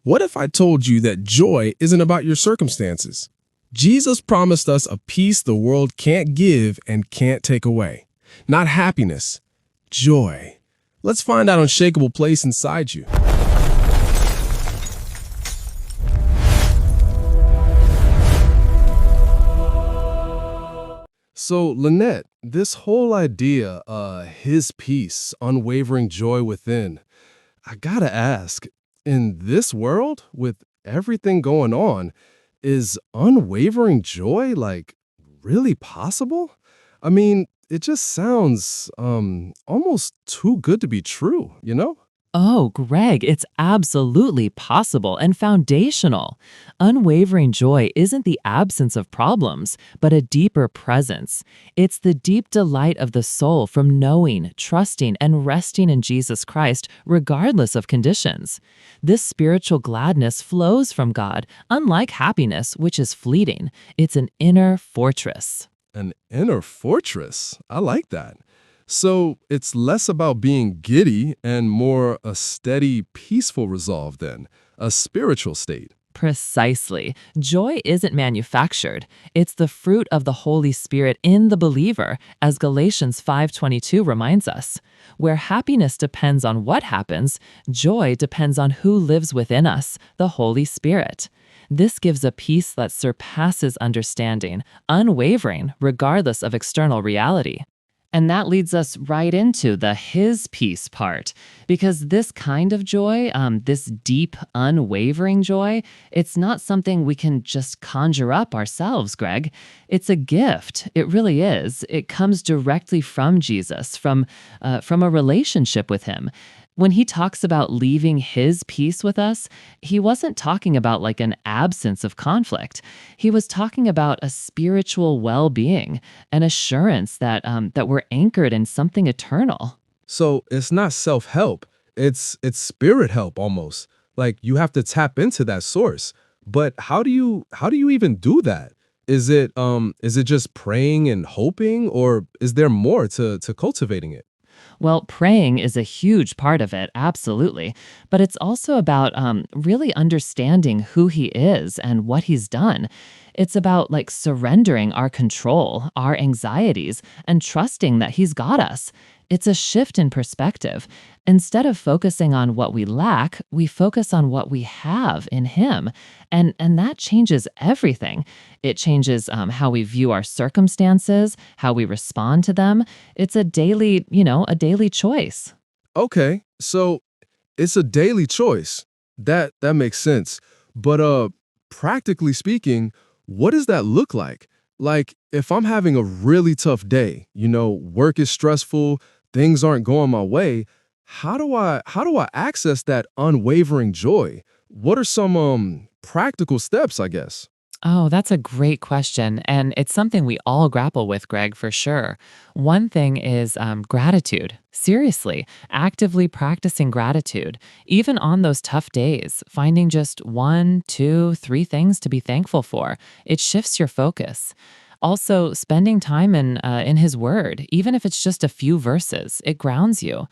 What if I told you that joy isn't about your circumstances? Jesus promised us a peace the world can't give and can't take away. Not happiness, joy. Let's find that unshakable place inside you. So, Lynette, this whole idea, his peace, unwavering joy within, I gotta ask, in this world, with everything going on, is unwavering joy, like, really possible? I mean, it just sounds, almost too good to be true, you know? Oh, Greg, it's absolutely possible and foundational. Unwavering joy isn't the absence of problems, but a deeper presence. It's the deep delight of the soul from knowing, trusting, and resting in Jesus Christ, regardless of conditions. This spiritual gladness flows from God, unlike happiness, which is fleeting. It's an inner fortress. An inner fortress. I like that. So it's less about being giddy and more a steady, peaceful resolve then, a spiritual state. Precisely. Joy isn't manufactured. It's the fruit of the Holy Spirit in the believer, as Galatians 5:22 reminds us. Where happiness depends on what happens, joy depends on who lives within us, the Holy Spirit. This gives a peace that surpasses understanding, unwavering regardless of external reality. And that leads us right into the his peace part, because this kind of joy, this deep, unwavering joy, it's not something we can just conjure up ourselves, Greg. It's a gift. It really is. It comes directly from Jesus, from a relationship with him. When he talks about leaving his peace with us, he wasn't talking about like an absence of conflict. He was talking about a spiritual well-being, an assurance that we're anchored in something eternal. So it's not self-help, it's spirit help almost. Like you have to tap into that source. But how do you even do that? Is it just praying and hoping, or is there more to cultivating it? Well, praying is a huge part of it, absolutely. But it's also about really understanding who he is and what he's done. It's about like surrendering our control, our anxieties, and trusting that he's got us. It's a shift in perspective. Instead of focusing on what we lack, we focus on what we have in him. And that changes everything. It changes how we view our circumstances, how we respond to them. It's a daily, a daily choice. Okay, so it's a daily choice. That makes sense. But practically speaking, what does that look like? Like if I'm having a really tough day, work is stressful, things aren't going my way, how do I access that unwavering joy? What are some practical steps, I guess? Oh, that's a great question. And it's something we all grapple with, Greg, for sure. One thing is gratitude. Seriously, actively practicing gratitude, even on those tough days, finding just one, two, three things to be thankful for. It shifts your focus. Also, spending time in His Word, even if it's just a few verses, it grounds you.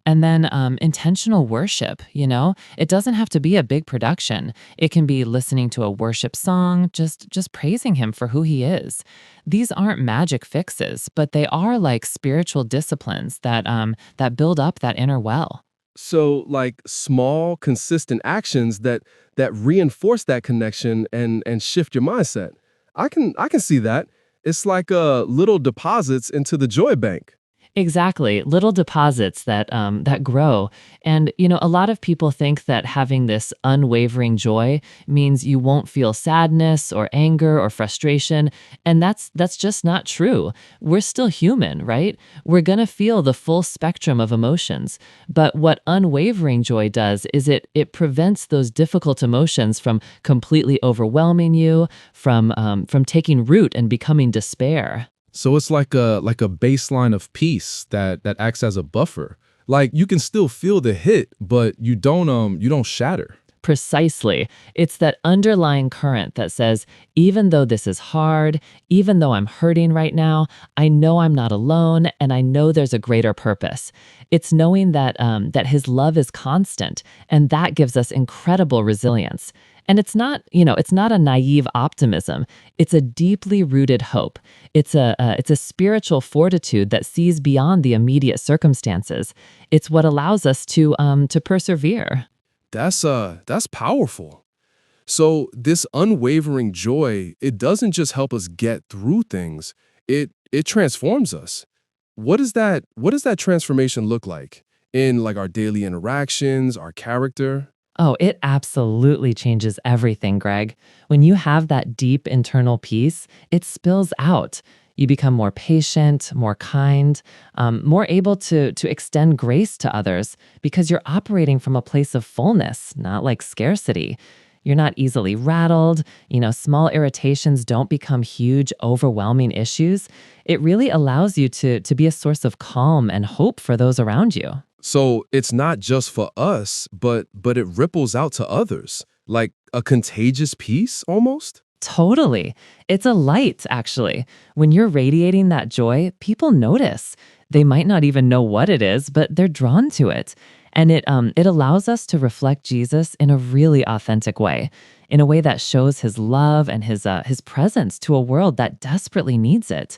And then intentional worship, it doesn't have to be a big production. It can be listening to a worship song, just praising Him for who He is. These aren't magic fixes, but they are like spiritual disciplines that build up that inner well. So like small, consistent actions that reinforce that connection and shift your mindset. I can see that. It's like little deposits into the joy bank. Exactly, little deposits that grow, and a lot of people think that having this unwavering joy means you won't feel sadness or anger or frustration, and that's just not true. We're still human, right? We're gonna feel the full spectrum of emotions, but what unwavering joy does is it prevents those difficult emotions from completely overwhelming you, from taking root and becoming despair. So it's like a baseline of peace that acts as a buffer. Like you can still feel the hit, but you don't shatter. Precisely. It's that underlying current that says, even though this is hard, even though I'm hurting right now, I know I'm not alone and I know there's a greater purpose. It's knowing that his love is constant, and that gives us incredible resilience. And it's not a naive optimism. It's a deeply rooted hope. It's a spiritual fortitude that sees beyond the immediate circumstances. It's what allows us to persevere. That's powerful. So this unwavering joy, it doesn't just help us get through things. It transforms us. What does that transformation look like in like our daily interactions, our character? Oh, it absolutely changes everything, Greg. When you have that deep internal peace, it spills out. You become more patient, more kind, more able to extend grace to others because you're operating from a place of fullness, not like scarcity. You're not easily rattled. Small irritations don't become huge, overwhelming issues. It really allows you to be a source of calm and hope for those around you. So it's not just for us, but it ripples out to others, like a contagious peace almost? Totally. It's a light, actually. When you're radiating that joy, people notice. They might not even know what it is, but they're drawn to it. And it allows us to reflect Jesus in a really authentic way, in a way that shows his love and his presence to a world that desperately needs it.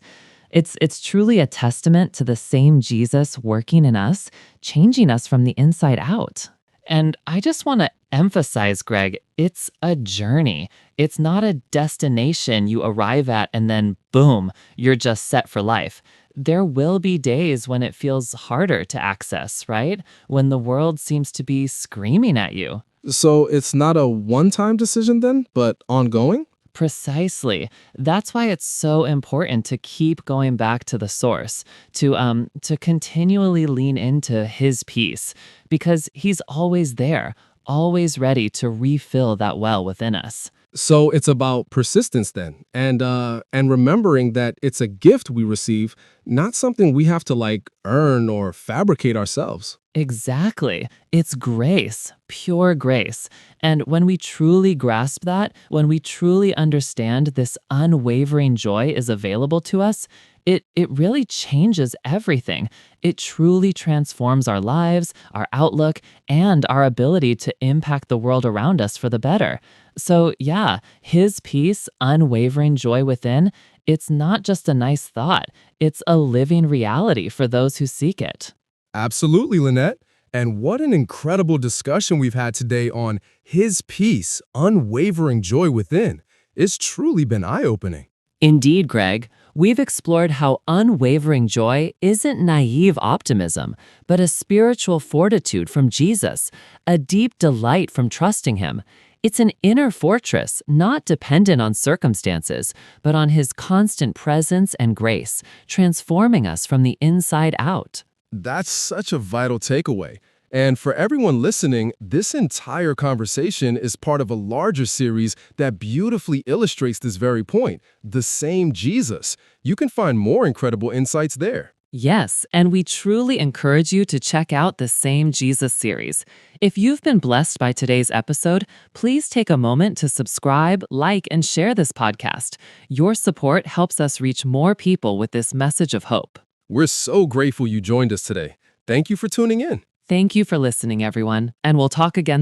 It's truly a testament to the same Jesus working in us, changing us from the inside out. And I just want to emphasize, Greg, it's a journey. It's not a destination you arrive at and then boom, you're just set for life. There will be days when it feels harder to access, right? When the world seems to be screaming at you. So it's not a one-time decision then, but ongoing? Precisely. That's why it's so important to keep going back to the source, to continually lean into his peace, because he's always there, always ready to refill that well within us. So it's about persistence then, and remembering that it's a gift we receive, not something we have to like earn or fabricate ourselves. Exactly. It's grace, pure grace. And when we truly grasp that, when we truly understand this unwavering joy is available to us, it really changes everything. It truly transforms our lives, our outlook, and our ability to impact the world around us for the better. So, yeah, his peace, unwavering joy within, it's not just a nice thought, it's a living reality for those who seek it. Absolutely, Lynette. And what an incredible discussion we've had today on his peace, unwavering joy within. It's truly been eye-opening. Indeed, Greg, we've explored how unwavering joy isn't naive optimism, but a spiritual fortitude from Jesus, a deep delight from trusting him. It's an inner fortress, not dependent on circumstances, but on his constant presence and grace, transforming us from the inside out. That's such a vital takeaway. And for everyone listening, this entire conversation is part of a larger series that beautifully illustrates this very point, the same Jesus. You can find more incredible insights there. Yes, and we truly encourage you to check out the Same Jesus series. If you've been blessed by today's episode, please take a moment to subscribe, like, and share this podcast. Your support helps us reach more people with this message of hope. We're so grateful you joined us today. Thank you for tuning in. Thank you for listening, everyone, and we'll talk again.